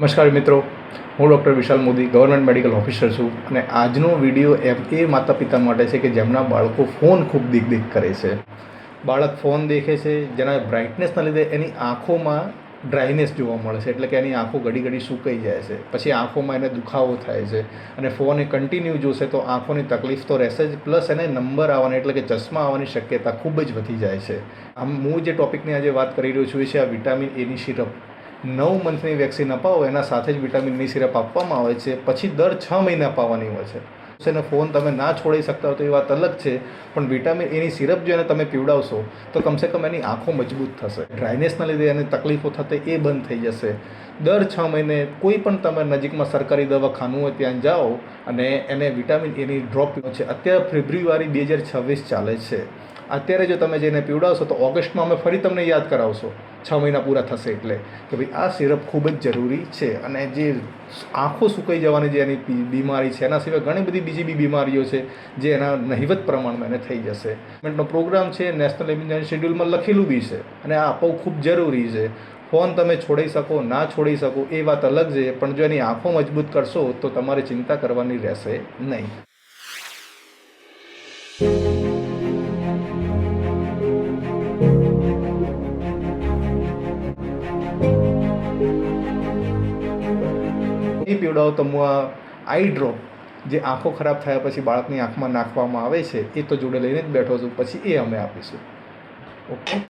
નમસ્કાર મિત્રો, હું ડૉક્ટર વિશાલ મોદી ગવર્મેન્ટ મેડિકલ ઓફિસર છું અને આજનો વિડીયો એ માતા પિતા માટે છે કે જેમના બાળકો ફોન ખૂબ દીક કરે છે. બાળક ફોન દેખે છે જેના બ્રાઇટનેસના લીધે એની આંખોમાં ડ્રાયનેસ જોવા મળે છે, એટલે કે એની આંખો ઘડી સૂકાઈ જાય છે, પછી આંખોમાં એને દુખાવો થાય છે અને ફોન એ કન્ટિન્યુ જોશે તો આંખોની તકલીફ તો રહેશે જ, પ્લસ એને નંબર આવવાની એટલે કે ચશ્મા આવવાની શક્યતા ખૂબ જ વધી જાય છે. હું જે ટૉપિકની આજે વાત કરી રહ્યો છું એ છે આ વિટામિન એની સિરપ. 9 મંથની વેક્સિન અપાવો એના સાથે જ વિટામિનની સિરપ આપવામાં આવે છે, પછી દર 6 મહિને અપાવવાની હોય છે. એને ફોન તમે ના છોડી શકતા હો તો એ વાત અલગ છે, પણ વિટામિન એની સિરપ જો એને તમે પીવડાવશો તો કમસે કમ એની આંખો મજબૂત થશે, ડ્રાયનેસના લીધે એને તકલીફો થતી એ બંધ થઈ જશે. દર 6 મહિને કોઈ પણ તમે નજીકમાં સરકારી દવાખાનું હોય ત્યાં જાઓ અને એને વિટામિન એની ડ્રોપ પીવો છે. અત્યારે ફેબ્રુઆરી 2026 ચાલે છે. અત્યારે જો તમે જઈને પીવડાવશો તો ઓગસ્ટમાં અમે ફરી તમને યાદ કરાવશો, 6 મહિના પૂરા થશે એટલે, કે ભાઈ આ સિરપ ખૂબ જ જરૂરી છે. અને જે આંખો સુકાઈ જવાની જે એની બીમારી છે એના સિવાય ઘણી બધી બીજી બીમારીઓ છે જે એના નહિવત પ્રમાણમાં એને થઈ જશે. ગવર્મેન્ટનો પ્રોગ્રામ છે, નેશનલ ઇમ્યુનાઇઝેશન શેડ્યુલમાં લખેલું બી છે અને આ આપવું ખૂબ જરૂરી છે. ફોન તમે છોડી શકો ના છોડી શકો એ વાત અલગ છે, પણ જો એની આંખો મજબૂત કરશો તો તમારે ચિંતા કરવાની રહેશે નહીં. એ પીવડાવો તો હું આ આઈ ડ્રોપ જે આંખો ખરાબ થયા પછી બાળકની આંખમાં નાખવામાં આવે છે એ તો જોડે લઈને જ બેઠો છું, પછી એ અમે આપીશું. ઓકે.